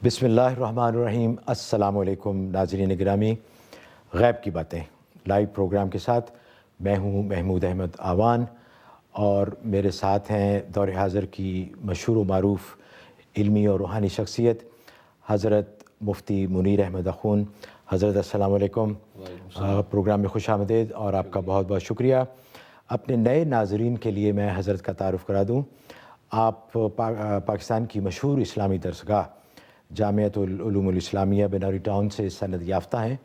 بسم اللہ الرحمن الرحیم۔ السلام علیکم ناظرین گرامی، غیب کی باتیں لائیو پروگرام کے ساتھ میں ہوں محمود احمد آوان، اور میرے ساتھ ہیں دور حاضر کی مشہور و معروف علمی اور روحانی شخصیت حضرت مفتی منیر احمد اخون۔ حضرت السلام علیکم، پروگرام میں خوش آمدید اور آپ کا بہت بہت شکریہ۔ اپنے نئے ناظرین کے لیے میں حضرت کا تعارف کرا دوں۔ آپ پاکستان کی مشہور اسلامی درسگاہ جامعۃ العلوم الاسلامیہ بنوری ٹاؤن سے سند یافتہ ہیں،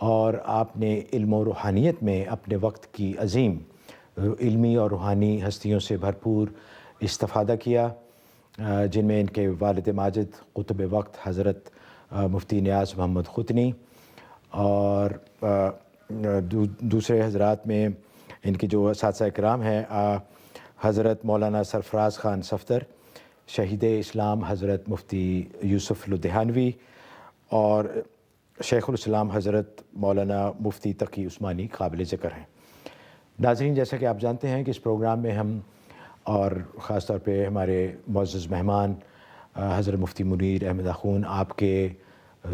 اور آپ نے علم و روحانیت میں اپنے وقت کی عظیم علمی اور روحانی ہستیوں سے بھرپور استفادہ کیا، جن میں ان کے والد ماجد قطب وقت حضرت مفتی نیاز محمد ختنی، اور دوسرے حضرات میں ان کے جو اساتذہ کرام ہیں حضرت مولانا سرفراز خان صفدر، شہید اسلام حضرت مفتی یوسف لدھیانوی، اور شیخ الاسلام حضرت مولانا مفتی تقی عثمانی قابل ذکر ہیں۔ ناظرین، جیسا کہ آپ جانتے ہیں کہ اس پروگرام میں ہم، اور خاص طور پہ ہمارے معزز مہمان حضرت مفتی منیر احمد اخون، آپ کے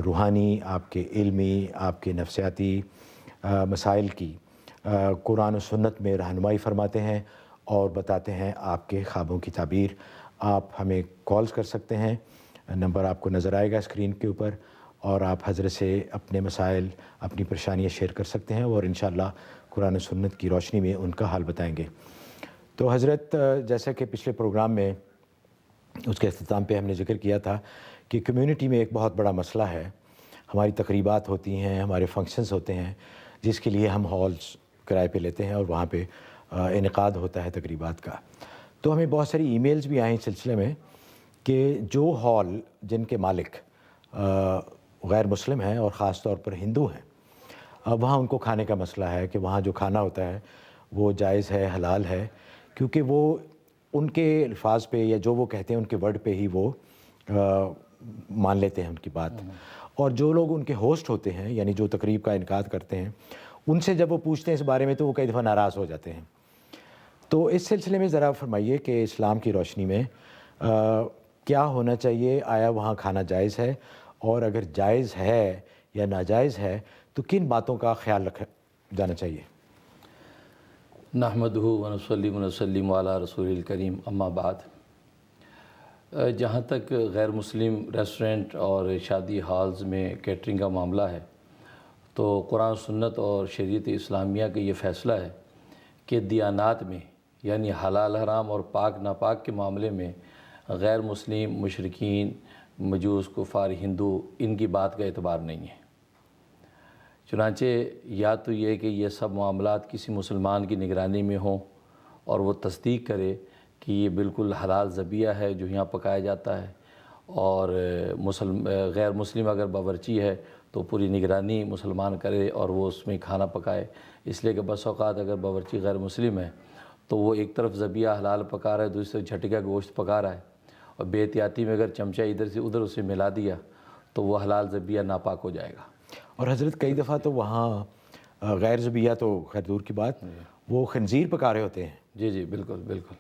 روحانی، آپ کے علمی، آپ کے نفسیاتی مسائل کی قرآن و سنت میں رہنمائی فرماتے ہیں اور بتاتے ہیں آپ کے خوابوں کی تعبیر۔ آپ ہمیں کالز کر سکتے ہیں، نمبر آپ کو نظر آئے گا اسکرین کے اوپر، اور آپ حضرت سے اپنے مسائل، اپنی پریشانیاں شیئر کر سکتے ہیں، اور انشاءاللہ قرآن و سنت کی روشنی میں ان کا حال بتائیں گے۔ تو حضرت، جیسا کہ پچھلے پروگرام میں اس کے اختتام پہ ہم نے ذکر کیا تھا کہ کمیونٹی میں ایک بہت بڑا مسئلہ ہے، ہماری تقریبات ہوتی ہیں، ہمارے فنکشنز ہوتے ہیں، جس کے لیے ہم ہالز کرائے پہ لیتے ہیں اور وہاں پہ انعقاد ہوتا ہے تقریبات کا۔ تو ہمیں بہت ساری ای میلز بھی آئیں اس سلسلے میں کہ جو ہال جن کے مالک غیر مسلم ہیں اور خاص طور پر ہندو ہیں، وہاں ان کو کھانے کا مسئلہ ہے کہ وہاں جو کھانا ہوتا ہے وہ جائز ہے، حلال ہے، کیونکہ وہ ان کے الفاظ پہ یا جو وہ کہتے ہیں ان کے ورڈ پہ ہی وہ مان لیتے ہیں ان کی بات۔ اور جو لوگ ان کے ہوسٹ ہوتے ہیں، یعنی جو تقریب کا انعقاد کرتے ہیں، ان سے جب وہ پوچھتے ہیں اس بارے میں تو وہ کئی دفعہ ناراض ہو جاتے ہیں۔ تو اس سلسلے میں ذرا فرمائیے کہ اسلام کی روشنی میں کیا ہونا چاہیے؟ آیا وہاں کھانا جائز ہے؟ اور اگر جائز ہے یا ناجائز ہے تو کن باتوں کا خیال رکھا جانا چاہیے؟ نحمدہ و نصلی و نسلم علی رسول الکریم، اما بعد۔ جہاں تک غیر مسلم ریسٹورنٹ اور شادی ہالز میں کیٹرنگ کا معاملہ ہے، تو قرآن سنت اور شریعت اسلامیہ کا یہ فیصلہ ہے کہ دیانات میں، یعنی حلال حرام اور پاک ناپاک کے معاملے میں غیر مسلم، مشرکین، مجوس، کفار، ہندو، ان کی بات کا اعتبار نہیں ہے۔ چنانچہ یا تو یہ کہ یہ سب معاملات کسی مسلمان کی نگرانی میں ہوں اور وہ تصدیق کرے کہ یہ بالکل حلال ذبیحہ ہے جو یہاں پکایا جاتا ہے، اور غیر مسلم اگر باورچی ہے تو پوری نگرانی مسلمان کرے اور وہ اس میں کھانا پکائے، اس لیے کہ بس اوقات اگر باورچی غیر مسلم ہے تو وہ ایک طرف ذبیحہ حلال پکا رہا ہے، دوسری طرف جھٹکا گوشت پکا رہا ہے، اور بے احتیاطی میں اگر چمچہ ادھر سے ادھر اسے ملا دیا تو وہ حلال ذبیحہ ناپاک ہو جائے گا۔ اور حضرت کئی دفعہ تو وہاں غیر ذبیحہ تو خیر دور کی بات، وہ خنزیر پکا رہے ہوتے ہیں۔ جی جی، بالکل بالکل۔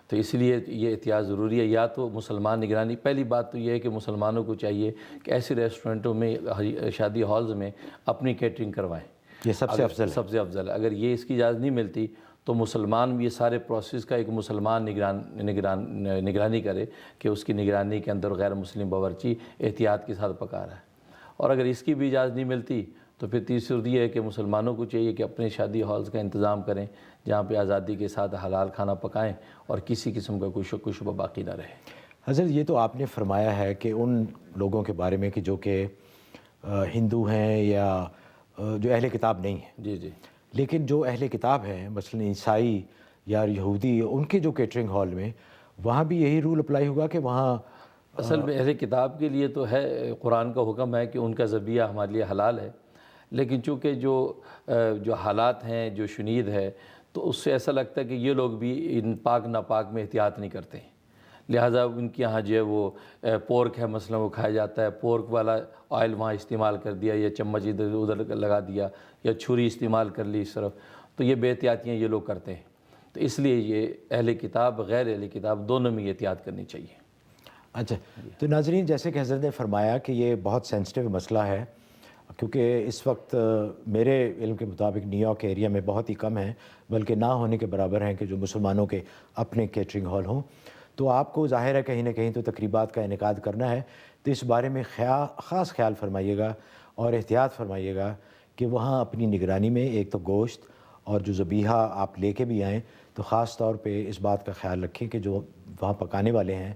تو اس لیے یہ احتیاط ضروری ہے۔ یا تو مسلمان نگرانی، پہلی بات تو یہ ہے کہ مسلمانوں کو چاہیے کہ ایسے ریسٹورنٹوں میں، شادی ہالز میں اپنی کیٹرنگ کروائیں، یہ سب سے افضل ہے۔ سب سے افضل ہے۔ اگر یہ اس کی اجازت نہیں ملتی تو مسلمان بھی یہ سارے پروسیس کا ایک مسلمان نگرانی کرے کہ اس کی نگرانی کے اندر غیر مسلم باورچی احتیاط کے ساتھ پکا رہا ہے۔ اور اگر اس کی بھی اجازت نہیں ملتی تو پھر تیسری یہ ہے کہ مسلمانوں کو چاہیے کہ اپنے شادی ہالز کا انتظام کریں جہاں پہ آزادی کے ساتھ حلال کھانا پکائیں اور کسی قسم کا کوئی شک و شبہ باقی نہ رہے۔ حضرت، یہ تو آپ نے فرمایا ہے کہ ان لوگوں کے بارے میں کہ جو کہ ہندو ہیں یا جو اہل کتاب نہیں ہیں، جی جی، لیکن جو اہل کتاب ہیں مثلاً عیسائی یا یہودی، ان کے جو کیٹرنگ ہال میں، وہاں بھی یہی رول اپلائی ہوگا کہ وہاں اصل میں اہل کتاب کے لیے تو ہے، قرآن کا حکم ہے کہ ان کا ذبیحہ ہمارے لیے حلال ہے، لیکن چونکہ جو حالات ہیں، جو شنید ہے، تو اس سے ایسا لگتا ہے کہ یہ لوگ بھی ان پاک ناپاک میں احتیاط نہیں کرتے ہیں، لہٰذا ان کے یہاں جو ہے وہ پورک ہے مثلا وہ کھایا جاتا ہے، پورک والا آئل وہاں استعمال کر دیا، یا چمچ ادھر ادھر لگا دیا، یا چھری استعمال کر لی اس طرف، تو یہ بے احتیاطیاں یہ لوگ کرتے ہیں۔ تو اس لیے یہ اہل کتاب غیر اہل کتاب دونوں میں احتیاط کرنی چاہیے۔ اچھا، تو ناظرین جیسے کہ حضرت نے فرمایا کہ یہ بہت سینسٹیو مسئلہ ہے، کیونکہ اس وقت میرے علم کے مطابق نیو یارک ایریا میں بہت ہی کم ہیں، بلکہ نہ ہونے کے برابر ہیں کہ جو مسلمانوں کے اپنے کیٹرنگ ہال ہوں۔ تو آپ کو ظاہر ہے کہیں نہ کہیں تو تقریبات کا انعقاد کرنا ہے، تو اس بارے میں خاص خیال فرمائیے گا اور احتیاط فرمائیے گا کہ وہاں اپنی نگرانی میں ایک تو گوشت اور جو ذبیحہ آپ لے کے بھی آئیں تو خاص طور پہ اس بات کا خیال رکھیں کہ جو وہاں پکانے والے ہیں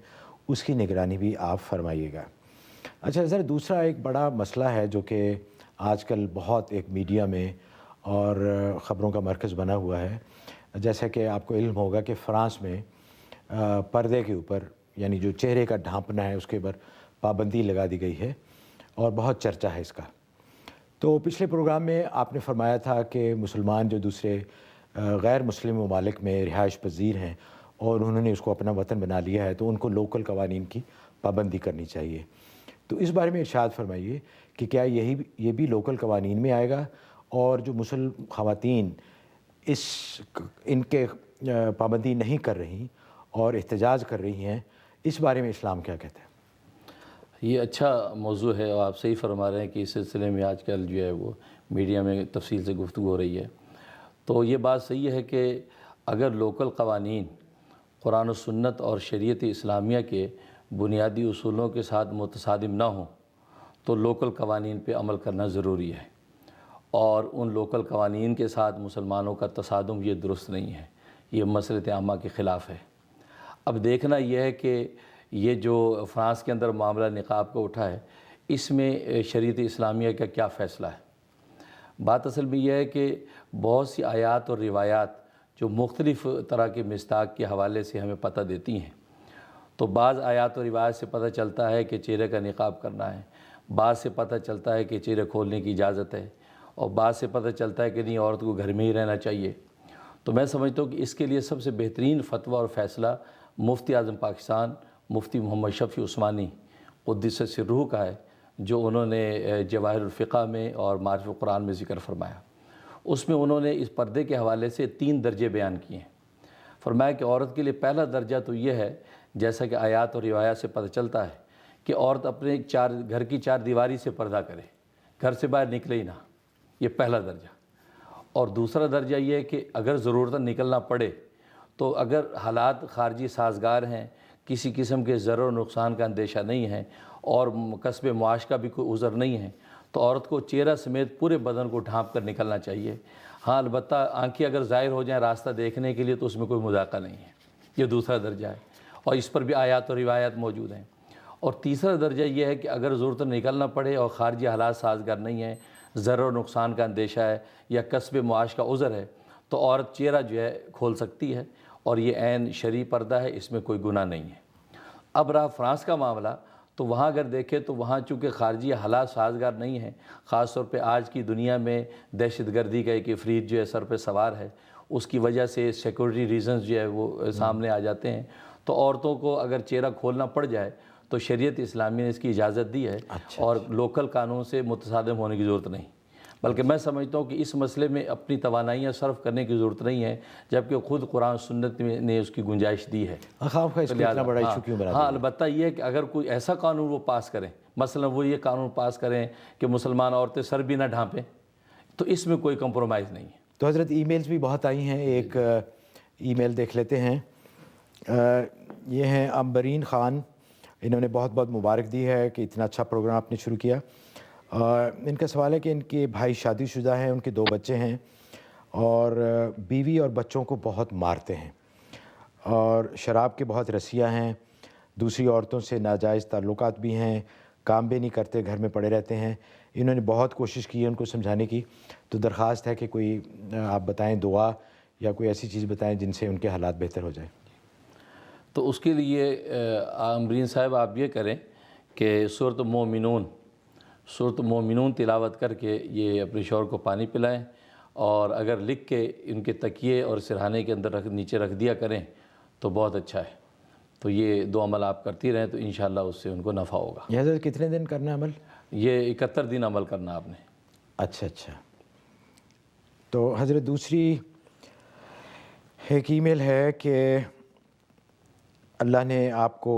اس کی نگرانی بھی آپ فرمائیے گا۔ اچھا سر، دوسرا ایک بڑا مسئلہ ہے جو کہ آج کل بہت ایک میڈیا میں اور خبروں کا مرکز بنا ہوا ہے، جیسا کہ آپ کو علم ہوگا کہ فرانس میں پردے کے اوپر یعنی جو چہرے کا ڈھانپنا ہے اس کے اوپر پابندی لگا دی گئی ہے اور بہت چرچا ہے اس کا۔ تو پچھلے پروگرام میں آپ نے فرمایا تھا کہ مسلمان جو دوسرے غیر مسلم ممالک میں رہائش پذیر ہیں اور انہوں نے اس کو اپنا وطن بنا لیا ہے تو ان کو لوکل قوانین کی پابندی کرنی چاہیے۔ تو اس بارے میں ارشاد فرمائیے کہ کیا یہ بھی لوکل قوانین میں آئے گا، اور جو مسلم خواتین ان کے پابندی نہیں کر رہی اور احتجاج کر رہی ہیں، اس بارے میں اسلام کیا کہتا ہے؟ یہ اچھا موضوع ہے اور آپ صحیح فرما رہے ہیں کہ اس سلسلے میں آج کل جو ہے وہ میڈیا میں تفصیل سے گفتگو ہو رہی ہے۔ تو یہ بات صحیح ہے کہ اگر لوکل قوانین قرآن و سنت اور شریعت اسلامیہ کے بنیادی اصولوں کے ساتھ متصادم نہ ہوں تو لوکل قوانین پہ عمل کرنا ضروری ہے، اور ان لوکل قوانین کے ساتھ مسلمانوں کا تصادم یہ درست نہیں ہے، یہ مصلحت عامہ کے خلاف ہے۔ اب دیکھنا یہ ہے کہ یہ جو فرانس کے اندر معاملہ نقاب کا اٹھا ہے، اس میں شریعت اسلامیہ کا کیا فیصلہ ہے۔ بات اصل میں یہ ہے کہ بہت سی آیات اور روایات جو مختلف طرح کے مصداق کے حوالے سے ہمیں پتہ دیتی ہیں، تو بعض آیات و روایات سے پتہ چلتا ہے کہ چہرے کا نقاب کرنا ہے، بعض سے پتہ چلتا ہے کہ چہرے کھولنے کی اجازت ہے، اور بعض سے پتہ چلتا ہے کہ نہیں، عورت کو گھر میں ہی رہنا چاہیے۔ تو میں سمجھتا ہوں کہ اس کے لیے سب سے بہترین فتویٰ اور فیصلہ مفتی اعظم پاکستان مفتی محمد شفیع عثمانی قدس سرہ کا ہے، جو انہوں نے جواہر الفقہ میں اور معارف قرآن میں ذکر فرمایا۔ اس میں انہوں نے اس پردے کے حوالے سے 3 درجے بیان کیے ہیں۔ فرمایا کہ عورت کے لیے پہلا درجہ تو یہ ہے، جیسا کہ آیات اور روایات سے پتہ چلتا ہے، کہ عورت اپنے گھر کی 4 دیواری سے پردہ کرے، گھر سے باہر نکلے ہی نہ، یہ پہلا درجہ۔ اور دوسرا درجہ یہ ہے کہ اگر ضرورت نکلنا پڑے تو اگر حالات خارجی سازگار ہیں، کسی قسم کے ضرر و نقصان کا اندیشہ نہیں ہے اور کسب معاش کا بھی کوئی عذر نہیں ہے، تو عورت کو چہرہ سمیت پورے بدن کو ڈھانپ کر نکلنا چاہیے۔ ہاں البتہ آنکھیں اگر ظاہر ہو جائیں راستہ دیکھنے کے لیے تو اس میں کوئی مذاقہ نہیں ہے، یہ دوسرا درجہ ہے، اور اس پر بھی آیات و روایات موجود ہیں۔ اور تیسرا درجہ یہ ہے کہ اگر ضرورت نکلنا پڑے اور خارجی حالات سازگار نہیں ہیں، ضرر و نقصان کا اندیشہ ہے یا کسب معاش کا عذر ہے، تو عورت چہرہ جو ہے کھول سکتی ہے، اور یہ عین شرعی پردہ ہے، اس میں کوئی گناہ نہیں ہے۔ اب رہا فرانس کا معاملہ، تو وہاں اگر دیکھیں تو وہاں چونکہ خارجی حالات سازگار نہیں ہیں، خاص طور پہ آج کی دنیا میں دہشت گردی کا ایک عفریت جو ہے سر پہ سوار ہے، اس کی وجہ سے سیکورٹی ریزنز جو ہے وہ سامنے آ جاتے ہیں، تو عورتوں کو اگر چہرہ کھولنا پڑ جائے تو شریعت اسلامی نے اس کی اجازت دی ہے، اور لوکل قانون سے متصادم ہونے کی ضرورت نہیں۔ بلکہ میں سمجھتا ہوں کہ اس مسئلے میں اپنی توانائیاں صرف کرنے کی ضرورت نہیں ہے، جبکہ خود قرآن و سنت نے اس کی گنجائش دی ہے۔ خواہ اس کو اتنا بڑا ایشو کیوں بنا دیا؟ ہاں البتہ یہ ہے کہ اگر کوئی ایسا قانون وہ پاس کریں، مثلا وہ یہ قانون پاس کریں کہ مسلمان عورتیں سر بھی نہ ڈھانپیں، تو اس میں کوئی کمپرومائز نہیں ہے۔ تو حضرت ای میلز بھی بہت آئی ہیں، ایک ای میل دیکھ لیتے ہیں۔ یہ ہیں امبرین خان، انہوں نے بہت بہت مبارک دی ہے کہ اتنا اچھا پروگرام آپ نے شروع کیا۔ ان کا سوال ہے کہ ان کے بھائی شادی شدہ ہیں، ان کے 2 بچے ہیں، اور بیوی اور بچوں کو بہت مارتے ہیں، اور شراب کے بہت رسیہ ہیں، دوسری عورتوں سے ناجائز تعلقات بھی ہیں، کام بھی نہیں کرتے، گھر میں پڑے رہتے ہیں۔ انہوں نے بہت کوشش کی ہے ان کو سمجھانے کی، تو درخواست ہے کہ کوئی آپ بتائیں دعا یا کوئی ایسی چیز بتائیں جن سے ان کے حالات بہتر ہو جائیں۔ تو اس کے لیے امبرین صاحب آپ یہ کریں کہ سورۃ مومنون تلاوت کر کے یہ اپنے شوہر کو پانی پلائیں، اور اگر لکھ کے ان کے تکیے اور سرہانے کے اندر نیچے رکھ دیا کریں تو بہت اچھا ہے۔ تو یہ 2 عمل آپ کرتی رہیں تو انشاءاللہ اس سے ان کو نفع ہوگا۔ یہ حضرت کتنے دن کرنا ہے عمل؟ یہ 71 دن عمل کرنا آپ نے۔ اچھا۔ تو حضرت دوسری ایک ای میل ہے کہ اللہ نے آپ کو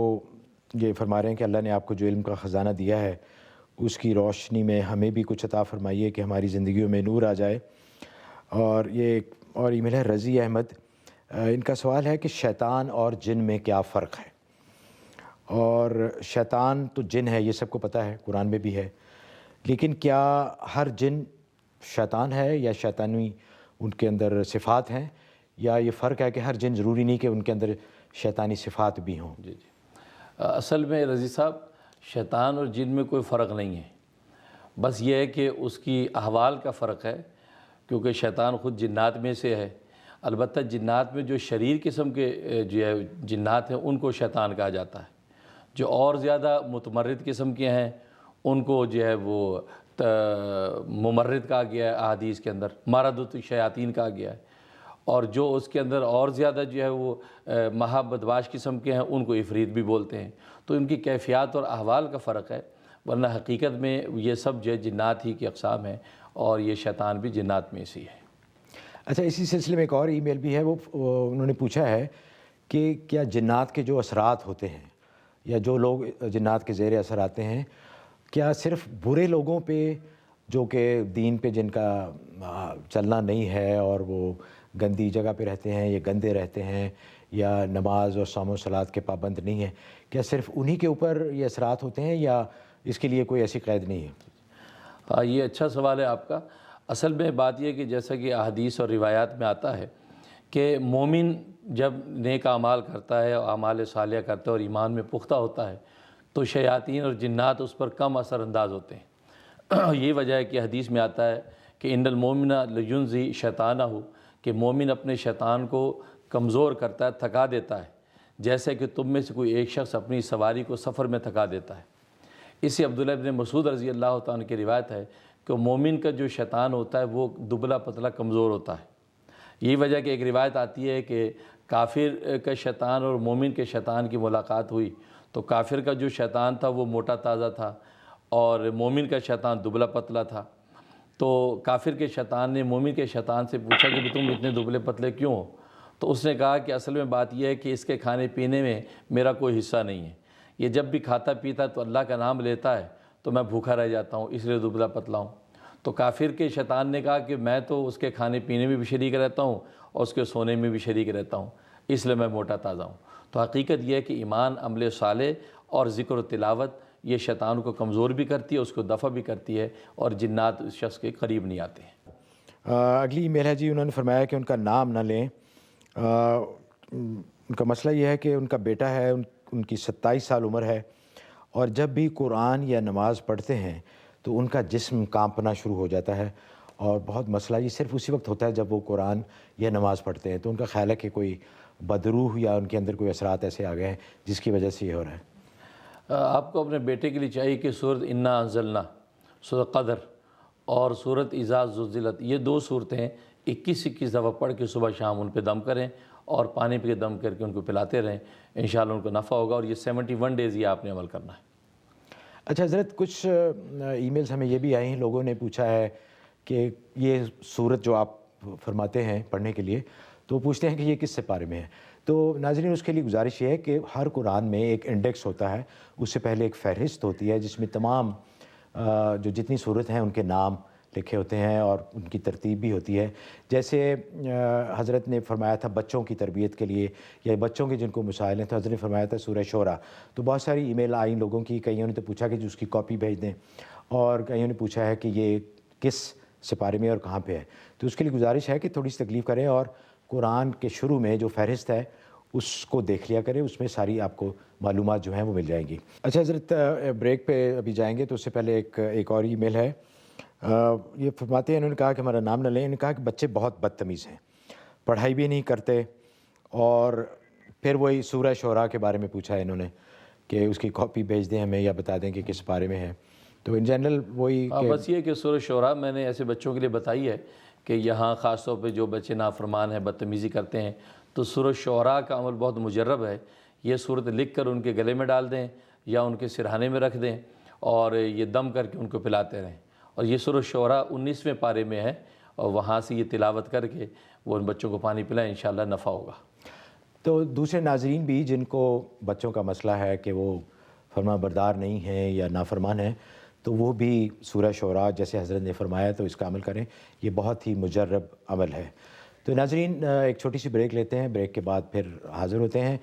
یہ فرما رہے ہیں کہ اللہ نے آپ کو جو علم کا خزانہ دیا ہے اس کی روشنی میں ہمیں بھی کچھ عطا فرمائیے کہ ہماری زندگیوں میں نور آ جائے۔ اور یہ ایک اور ای میل ہے رضی احمد، ان کا سوال ہے کہ شیطان اور جن میں کیا فرق ہے؟ اور شیطان تو جن ہے، یہ سب کو پتہ ہے، قرآن میں بھی ہے، لیکن کیا ہر جن شیطان ہے یا شیطانی ان کے اندر صفات ہیں، یا یہ فرق ہے کہ ہر جن ضروری نہیں کہ ان کے اندر شیطانی صفات بھی ہوں؟ جی اصل میں رضی صاحب شیطان اور جن میں کوئی فرق نہیں ہے، بس یہ ہے کہ اس کی احوال کا فرق ہے، کیونکہ شیطان خود جنات میں سے ہے۔ البتہ جنات میں جو شریر قسم کے جو ہے جنات ہیں ان کو شیطان کہا جاتا ہے، جو اور زیادہ متمرد قسم کے ہیں ان کو جو ہے وہ ممرد کہا گیا ہے، احادیث کے اندر مارد الشیاطین کہا گیا ہے، اور جو اس کے اندر اور زیادہ جو ہے وہ مہا بدمعاش قسم کے ہیں ان کو عفریت بھی بولتے ہیں۔ تو ان کی کیفیات اور احوال کا فرق ہے، ورنہ حقیقت میں یہ سب جو ہے جنات ہی کی اقسام ہیں، اور یہ شیطان بھی جنات میں سے ہے۔ اچھا، اسی سلسلے میں ایک اور ای میل بھی ہے، وہ انہوں نے پوچھا ہے کہ کیا جنات کے جو اثرات ہوتے ہیں یا جو لوگ جنات کے زیر اثر آتے ہیں، کیا صرف برے لوگوں پہ جو کہ دین پہ جن کا چلنا نہیں ہے اور وہ گندی جگہ پہ رہتے ہیں یا گندے رہتے ہیں یا نماز اور صوم و صلات کے پابند نہیں ہیں، کیا صرف انہی کے اوپر یہ اثرات ہوتے ہیں یا اس کے لیے کوئی ایسی قید نہیں ہے؟ ہاں، یہ اچھا سوال ہے آپ کا۔ اصل میں بات یہ کہ جیسا کہ احادیث اور روایات میں آتا ہے کہ مومن جب نیک اعمال کرتا ہے اور اعمال صالحہ کرتا ہے اور ایمان میں پختہ ہوتا ہے تو شیاطین اور جنات اس پر کم اثر انداز ہوتے ہیں۔ یہ وجہ ہے کہ حدیث میں آتا ہے کہ ان المومن لینزی شیطانہ، کہ مومن اپنے شیطان کو کمزور کرتا ہے، تھکا دیتا ہے، جیسے کہ تم میں سے کوئی ایک شخص اپنی سواری کو سفر میں تھکا دیتا ہے۔ اسی عبداللہ ابن مسعود رضی اللہ تعالیٰ عنہ کی روایت ہے کہ مومن کا جو شیطان ہوتا ہے وہ دبلا پتلا کمزور ہوتا ہے۔ یہی وجہ کہ ایک روایت آتی ہے کہ کافر کا شیطان اور مومن کے شیطان کی ملاقات ہوئی تو کافر کا جو شیطان تھا وہ موٹا تازہ تھا اور مومن کا شیطان دبلا پتلا تھا۔ تو کافر کے شیطان نے مومن کے شیطان سے پوچھا کہ تم اتنے دبلے پتلے کیوں ہو؟ تو اس نے کہا کہ اصل میں بات یہ ہے کہ اس کے کھانے پینے میں میرا کوئی حصہ نہیں ہے، یہ جب بھی کھاتا پیتا تو اللہ کا نام لیتا ہے تو میں بھوکا رہ جاتا ہوں، اس لیے دبلا پتلا ہوں۔ تو کافر کے شیطان نے کہا کہ میں تو اس کے کھانے پینے میں بھی شریک رہتا ہوں اور اس کے سونے میں بھی شریک رہتا ہوں، اس لیے میں موٹا تازہ ہوں۔ تو حقیقت یہ ہے کہ ایمان، عمل صالح اور ذکر و تلاوت یہ شیطان کو کمزور بھی کرتی ہے، اس کو دفع بھی کرتی ہے، اور جنات اس شخص کے قریب نہیں آتے ہیں۔ اگلی ای میل ہے جی، انہوں نے فرمایا کہ ان کا نام نہ لیں۔ ان کا مسئلہ یہ ہے کہ ان کا بیٹا ہے، ان کی 27 سال عمر ہے، اور جب بھی قرآن یا نماز پڑھتے ہیں تو ان کا جسم کانپنا شروع ہو جاتا ہے، اور بہت مسئلہ یہ صرف اسی وقت ہوتا ہے جب وہ قرآن یا نماز پڑھتے ہیں۔ تو ان کا خیال ہے کہ کوئی بدروح یا ان کے اندر کوئی اثرات ایسے آ گئے ہیں جس کی وجہ سے یہ ہو رہا ہے۔ آپ کو اپنے بیٹے کے لیے چاہیے کہ سورۃ انا انزلنا، سورۃ قدر اور سورۃ اذا زلزلت، یہ دو صورتیں 21 دفعہ پڑھ کے صبح شام ان پہ دم کریں اور پانی پہ دم کر کے ان کو پلاتے رہیں، انشاءاللہ ان کو نفع ہوگا، اور یہ 71 ڈیز یہ آپ نے عمل کرنا ہے۔ اچھا حضرت، کچھ ای میلز ہمیں یہ بھی آئی ہیں، لوگوں نے پوچھا ہے کہ یہ صورت جو آپ فرماتے ہیں پڑھنے کے لیے، تو وہ پوچھتے ہیں کہ یہ کس سپارے میں ہے۔ تو ناظرین، اس کے لیے گزارش یہ ہے کہ ہر قرآن میں ایک انڈیکس ہوتا ہے، اس سے پہلے ایک فہرست ہوتی ہے جس میں تمام جو جتنی صورت ہیں ان کے نام لکھے ہوتے ہیں اور ان کی ترتیب بھی ہوتی ہے۔ جیسے حضرت نے فرمایا تھا بچوں کی تربیت کے لیے یا بچوں کے جن کو مسائل ہیں، تو حضرت نے فرمایا تھا سورہ شورى۔ تو بہت ساری ای میل آئیں لوگوں کی، کئیوں نے تو پوچھا کہ جو اس کی کاپی بھیج دیں، اور کئیوں نے پوچھا ہے کہ یہ کس سپارے میں اور کہاں پہ ہے۔ تو اس کے لیے گزارش ہے کہ تھوڑی سی تکلیف کریں اور قرآن کے شروع میں جو فہرست ہے اس کو دیکھ لیا کریں، اس میں ساری آپ کو معلومات جو ہیں وہ مل جائیں گی۔ اچھا حضرت، بریک پہ ابھی جائیں گے، تو اس سے پہلے ایک اور ای میل ہے۔ یہ فرماتے ہیں، انہوں نے کہا کہ ہمارا نام نہ لیں، انہوں نے کہا کہ بچے بہت بدتمیز ہیں، پڑھائی بھی نہیں کرتے، اور پھر وہی سورہ شعراء کے بارے میں پوچھا ہے انہوں نے کہ اس کی کاپی بھیج دیں ہمیں یا بتا دیں کہ کس بارے میں ہے۔ تو ان جنرل وہی بس یہ کہ سورہ شعراء میں نے ایسے بچوں کے لیے بتائی ہے کہ یہاں خاص طور پہ جو بچے نافرمان ہیں، بدتمیزی کرتے ہیں، تو سورہ شعراء کا عمل بہت مجرب ہے۔ یہ صورت لکھ کر ان کے گلے میں ڈال دیں یا ان کے سرہانے میں رکھ دیں اور یہ دم کر کے ان کو پلاتے رہیں، اور یہ سورہ شعراء 19ویں پارے میں ہے، اور وہاں سے یہ تلاوت کر کے وہ ان بچوں کو پانی پلائیں، انشاءاللہ نفع ہوگا۔ تو دوسرے ناظرین بھی جن کو بچوں کا مسئلہ ہے کہ وہ فرما بردار نہیں ہیں یا نافرمان ہیں تو وہ بھی سورہ شعراء جیسے حضرت نے فرمایا تو اس کا عمل کریں، یہ بہت ہی مجرب عمل ہے۔ تو ناظرین ایک چھوٹی سی بریک لیتے ہیں، بریک کے بعد پھر حاضر ہوتے ہیں